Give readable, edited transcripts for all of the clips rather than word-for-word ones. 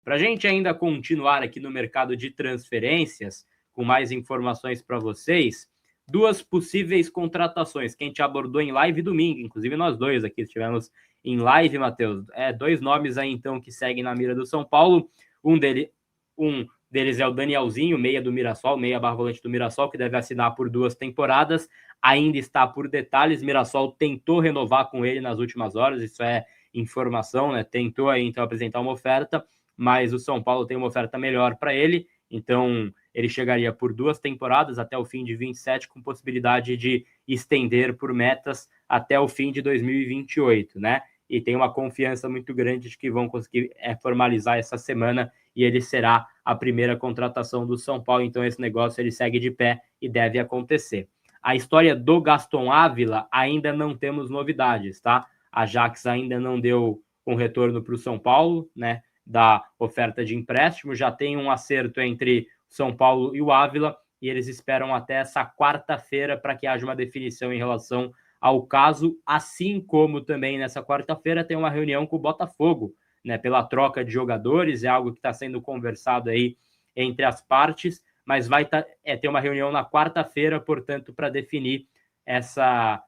Para a gente ainda continuar aqui no mercado de transferências, com mais informações para vocês, duas possíveis contratações que a gente abordou em live domingo, inclusive nós dois aqui estivemos em live, Matheus. Dois nomes aí, então, que seguem na mira do São Paulo. Um deles é o Danielzinho, meia do Mirassol, meia/volante do Mirassol, que deve assinar por 2 temporadas. Ainda está por detalhes. Mirassol tentou renovar com ele nas últimas horas, isso é informação, né? Tentou aí, então, apresentar uma oferta, mas o São Paulo tem uma oferta melhor para ele. Então, ele chegaria por 2 temporadas até o fim de 27, com possibilidade de estender por metas até o fim de 2028, né? E tem uma confiança muito grande de que vão conseguir formalizar essa semana e ele será a primeira contratação do São Paulo. Então, esse negócio ele segue de pé e deve acontecer. A história do Gaston Ávila ainda não temos novidades, tá? A Ajax ainda não deu um retorno para o São Paulo, né? Da oferta de empréstimo, já tem um acerto entre São Paulo e o Ávila, e eles esperam até essa quarta-feira para que haja uma definição em relação ao caso, assim como também nessa quarta-feira tem uma reunião com o Botafogo, né, pela troca de jogadores, é algo que está sendo conversado aí entre as partes, mas vai ter uma reunião na quarta-feira, portanto, para definir essa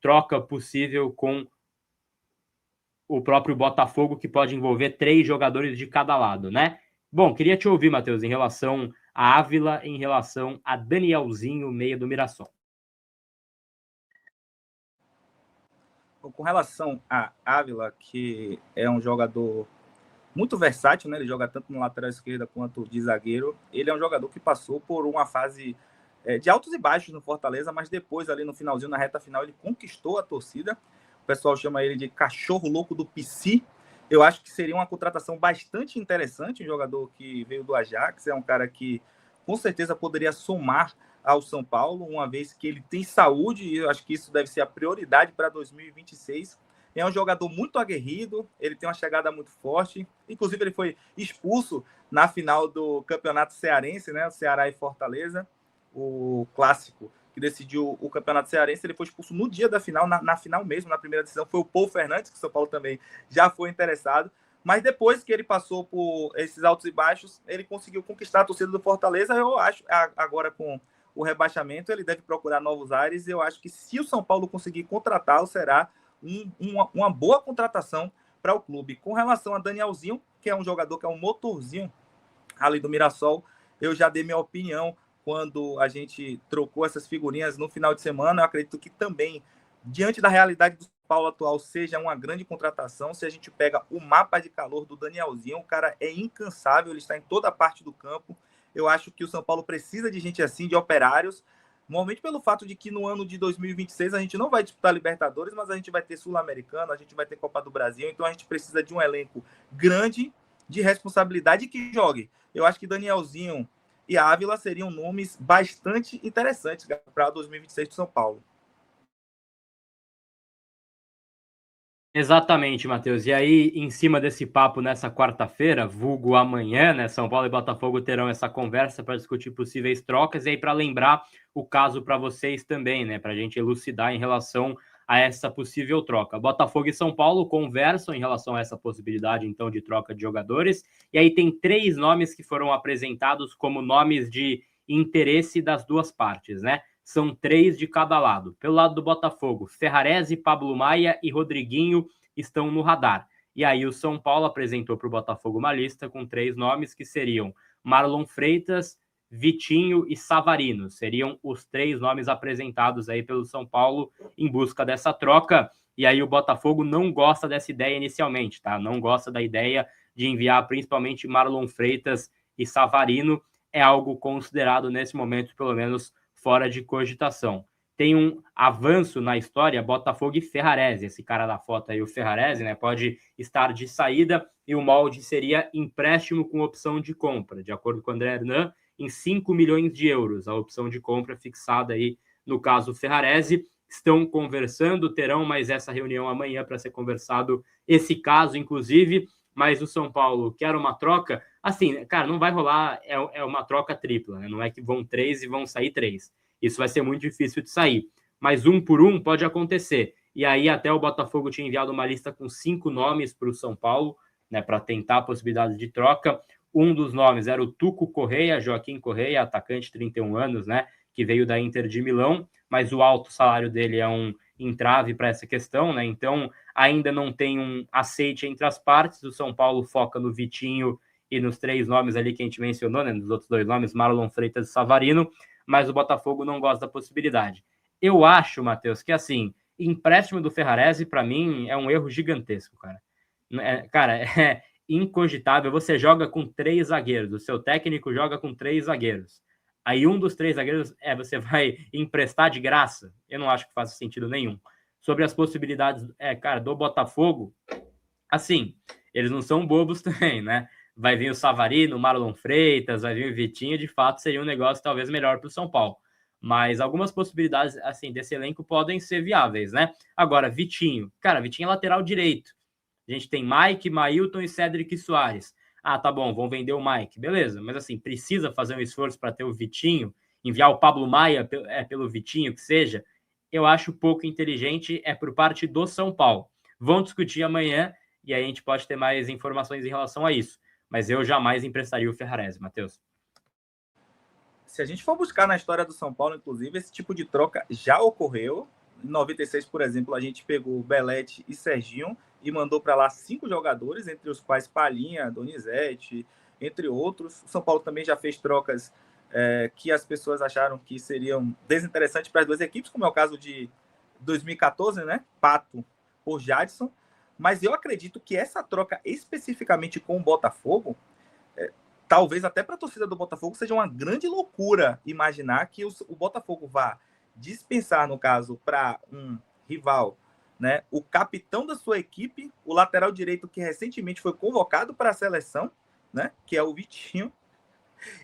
troca possível com o próprio Botafogo, que pode envolver 3 jogadores de cada lado, né? Bom, queria te ouvir, Matheus, em relação a Ávila, em relação a Danielzinho, meia do Mirassol. Com relação a Ávila, que é um jogador muito versátil, né? Ele joga tanto no lateral esquerda quanto de zagueiro. Ele é um jogador que passou por uma fase de altos e baixos no Fortaleza, mas depois, ali no finalzinho, na reta final, ele conquistou a torcida. O pessoal chama ele de cachorro louco do PC. Eu acho que seria uma contratação bastante interessante, um jogador que veio do Ajax, é um cara que com certeza poderia somar ao São Paulo, uma vez que ele tem saúde, e eu acho que isso deve ser a prioridade para 2026. É um jogador muito aguerrido, ele tem uma chegada muito forte, inclusive ele foi expulso na final do Campeonato Cearense, né? O Ceará e Fortaleza, o clássico que decidiu o Campeonato Cearense, ele foi expulso no dia da final, na final mesmo, na primeira decisão, foi o Paul Fernandes, que o São Paulo também já foi interessado, mas depois que ele passou por esses altos e baixos, ele conseguiu conquistar a torcida do Fortaleza. Eu acho, agora com o rebaixamento, ele deve procurar novos ares, e eu acho que se o São Paulo conseguir contratá-lo, será uma boa contratação para o clube. Com relação a Danielzinho, que é um jogador que é um motorzinho ali do Mirassol, eu já dei minha opinião quando a gente trocou essas figurinhas no final de semana. Eu acredito que também, diante da realidade do São Paulo atual, seja uma grande contratação. Se a gente pega o mapa de calor do Danielzinho, o cara é incansável, ele está em toda a parte do campo. Eu acho que o São Paulo precisa de gente assim, de operários, normalmente pelo fato de que no ano de 2026 a gente não vai disputar Libertadores, mas a gente vai ter Sul-Americano, a gente vai ter Copa do Brasil, então a gente precisa de um elenco grande, de responsabilidade, que jogue. Eu acho que Danielzinho e Ávila seriam nomes bastante interessantes para 2026 do São Paulo. Exatamente, Matheus. E aí, em cima desse papo nessa quarta-feira, vulgo amanhã, né? São Paulo e Botafogo terão essa conversa para discutir possíveis trocas, e aí para lembrar o caso para vocês também, né? Para a gente elucidar em relação a essa possível troca. Botafogo e São Paulo conversam em relação a essa possibilidade, então, de troca de jogadores. E aí tem 3 nomes que foram apresentados como nomes de interesse das duas partes, né? São 3 de cada lado. Pelo lado do Botafogo, Ferrarese, Pablo Maia e Rodriguinho estão no radar. E aí o São Paulo apresentou para o Botafogo uma lista com 3 nomes que seriam Marlon Freitas, Vitinho e Savarino. Seriam os 3 nomes apresentados aí pelo São Paulo em busca dessa troca. E aí o Botafogo não gosta dessa ideia inicialmente, tá? Não gosta da ideia de enviar principalmente Marlon Freitas e Savarino. É algo considerado nesse momento, pelo menos, fora de cogitação. Tem um avanço na história, Botafogo e Ferrarese. Esse cara da foto aí, o Ferrarese, né, pode estar de saída, e o molde seria empréstimo com opção de compra, de acordo com o André Hernan, em 5 milhões de euros, a opção de compra fixada aí, no caso Ferrarese. Estão conversando, terão mais essa reunião amanhã para ser conversado esse caso, inclusive, mas o São Paulo quer uma troca. Assim, cara, não vai rolar, é uma troca tripla, né? Não é que vão 3 e vão sair 3. Isso vai ser muito difícil de sair. Mas 1 por 1 pode acontecer. E aí até o Botafogo tinha enviado uma lista com 5 nomes para o São Paulo, né, para tentar a possibilidade de troca. Um dos nomes era o Tuco Correia, Joaquim Correia, atacante de 31 anos, né, que veio da Inter de Milão, mas o alto salário dele é um entrave para essa questão, né? Então ainda não tem um aceite entre as partes. O São Paulo foca no Vitinho e nos 3 nomes ali que a gente mencionou, né? Nos outros 2 nomes, Marlon Freitas e Savarino, mas o Botafogo não gosta da possibilidade. Eu acho, Matheus, que assim, empréstimo do Ferrarese, para mim, é um erro gigantesco, cara. Cara, é incogitável. Você joga com 3 zagueiros, o seu técnico joga com 3 zagueiros. Aí um dos 3 zagueiros você vai emprestar de graça? Eu não acho que faça sentido nenhum. Sobre as possibilidades, cara, do Botafogo, assim, eles não são bobos também, né? Vai vir o Savarino, o Marlon Freitas, vai vir o Vitinho, de fato seria um negócio talvez melhor para o São Paulo. Mas algumas possibilidades, assim, desse elenco podem ser viáveis, né? Agora, Vitinho. Cara, Vitinho é lateral direito. A gente tem Mike, Mailton e Cédric Soares. Ah, tá bom, vão vender o Mike. Beleza, mas assim, precisa fazer um esforço para ter o Vitinho, enviar o Pablo Maia pelo Vitinho, que seja. Eu acho pouco inteligente, por parte do São Paulo. Vão discutir amanhã e aí a gente pode ter mais informações em relação a isso. Mas eu jamais emprestaria o Ferrarese, Matheus. Se a gente for buscar na história do São Paulo, inclusive, esse tipo de troca já ocorreu. Em 96, por exemplo, a gente pegou Belete e Serginho e mandou para lá 5 jogadores, entre os quais Palhinha, Donizete, entre outros. O São Paulo também já fez trocas que as pessoas acharam que seriam desinteressantes para as 2 equipes, como é o caso de 2014, né? Pato por Jadson. Mas eu acredito que essa troca especificamente com o Botafogo, talvez até para a torcida do Botafogo seja uma grande loucura imaginar que o Botafogo vá dispensar, no caso, para um rival, né, o capitão da sua equipe, o lateral direito que recentemente foi convocado para a seleção, né, que é o Vitinho,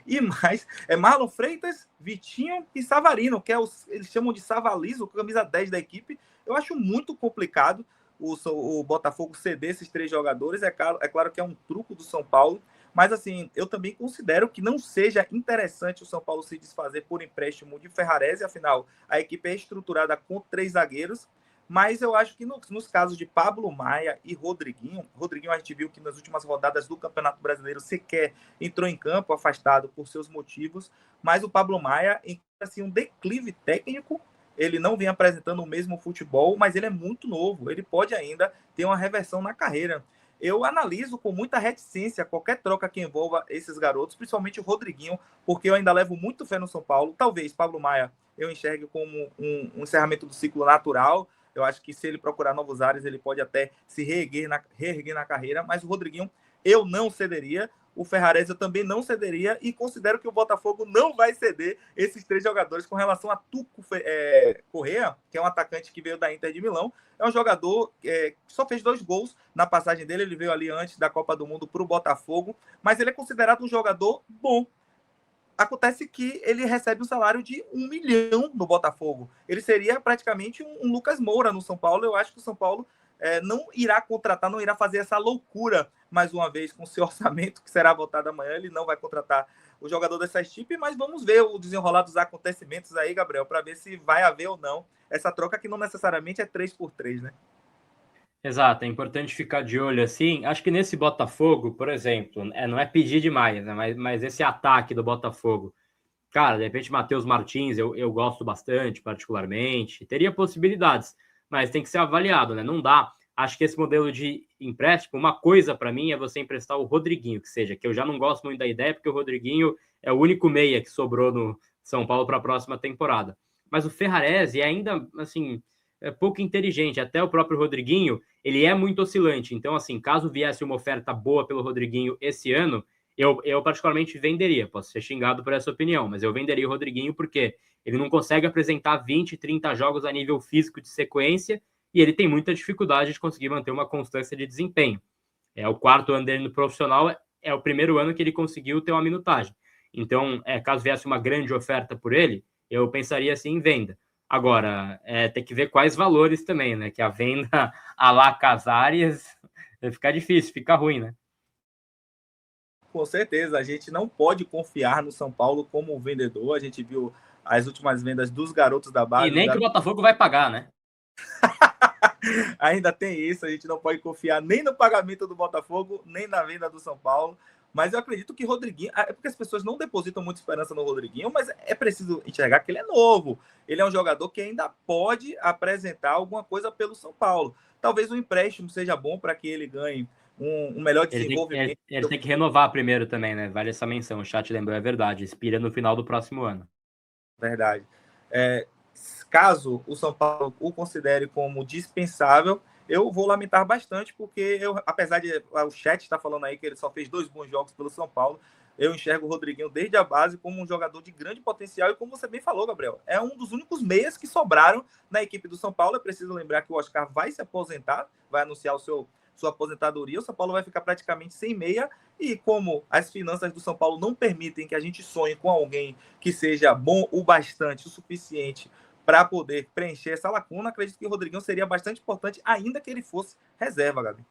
e mais Marlon Freitas, Vitinho e Savarino, que eles chamam de Savalizo, camisa 10 da equipe. Eu acho muito complicado o Botafogo ceder esses 3 jogadores. É claro que é um truco do São Paulo, mas assim, eu também considero que não seja interessante o São Paulo se desfazer por empréstimo de Ferrarese, afinal, a equipe é estruturada com 3 zagueiros, mas eu acho que nos casos de Pablo Maia e Rodriguinho a gente viu que nas últimas rodadas do Campeonato Brasileiro sequer entrou em campo, afastado por seus motivos, mas o Pablo Maia encontra assim, um declive técnico. Ele não vem apresentando o mesmo futebol, mas ele é muito novo, ele pode ainda ter uma reversão na carreira. Eu analiso com muita reticência qualquer troca que envolva esses garotos, principalmente o Rodriguinho, porque eu ainda levo muito fé no São Paulo. Talvez Pablo Maia eu enxergue como um encerramento do ciclo natural. Eu acho que se ele procurar novos ares, ele pode até se reerguer na carreira, mas o Rodriguinho eu não cederia. O Ferrarese eu também não cederia e considero que o Botafogo não vai ceder esses 3 jogadores. Com relação a Tuco Correa, que é um atacante que veio da Inter de Milão, é um jogador que só fez 2 gols na passagem dele, ele veio ali antes da Copa do Mundo para o Botafogo, mas ele é considerado um jogador bom. Acontece que ele recebe um salário de 1 milhão no Botafogo. Ele seria praticamente um Lucas Moura no São Paulo. Eu acho que o São Paulo não irá contratar, não irá fazer essa loucura mais uma vez com o seu orçamento, que será votado amanhã. Ele não vai contratar o jogador dessa equipe, mas vamos ver o desenrolar dos acontecimentos aí, Gabriel, para ver se vai haver ou não essa troca, que não necessariamente é 3x3, né? Exato, é importante ficar de olho assim. Acho que nesse Botafogo, por exemplo, não é pedir demais, né? Mas esse ataque do Botafogo, cara, de repente Matheus Martins, eu gosto bastante, particularmente. Teria possibilidades, mas tem que ser avaliado, né? Não dá. Acho que esse modelo de empréstimo, uma coisa para mim é você emprestar o Rodriguinho, que eu já não gosto muito da ideia, porque o Rodriguinho é o único meia que sobrou no São Paulo para a próxima temporada. Mas o Ferrarese é ainda, assim, pouco inteligente. Até o próprio Rodriguinho, ele é muito oscilante. Então, assim, caso viesse uma oferta boa pelo Rodriguinho esse ano, eu particularmente venderia. Posso ser xingado por essa opinião, mas eu venderia o Rodriguinho porque ele não consegue apresentar 20, 30 jogos a nível físico de sequência e ele tem muita dificuldade de conseguir manter uma constância de desempenho. É o 4º ano dele no profissional, é o primeiro ano que ele conseguiu ter uma minutagem. Então, caso viesse uma grande oferta por ele, eu pensaria assim em venda. Agora, tem que ver quais valores também, né? Que a venda a lá Casares vai ficar difícil, fica ruim, né? Com certeza, a gente não pode confiar no São Paulo como vendedor. A gente viu as últimas vendas dos garotos da base. E nem que o Botafogo vai pagar, né? Ainda tem isso, a gente não pode confiar nem no pagamento do Botafogo, nem na venda do São Paulo. Mas eu acredito que Rodriguinho... É porque as pessoas não depositam muita esperança no Rodriguinho, mas é preciso enxergar que ele é novo. Ele é um jogador que ainda pode apresentar alguma coisa pelo São Paulo. Talvez um empréstimo seja bom para que ele ganhe um melhor desenvolvimento. Ele tem que renovar primeiro também, né? Vale essa menção. O chat lembrou, é verdade. Expira no final do próximo ano. Verdade. Caso o São Paulo o considere como dispensável, eu vou lamentar bastante, porque apesar de o chat estar falando aí que ele só fez 2 bons jogos pelo São Paulo, eu enxergo o Rodriguinho desde a base como um jogador de grande potencial, e como você bem falou, Gabriel, é um dos únicos meias que sobraram na equipe do São Paulo. É preciso lembrar que o Oscar vai se aposentar, vai anunciar sua aposentadoria, o São Paulo vai ficar praticamente sem meia, e como as finanças do São Paulo não permitem que a gente sonhe com alguém que seja bom o bastante, o suficiente para poder preencher essa lacuna, acredito que o Rodriguinho seria bastante importante, ainda que ele fosse reserva, Gabi.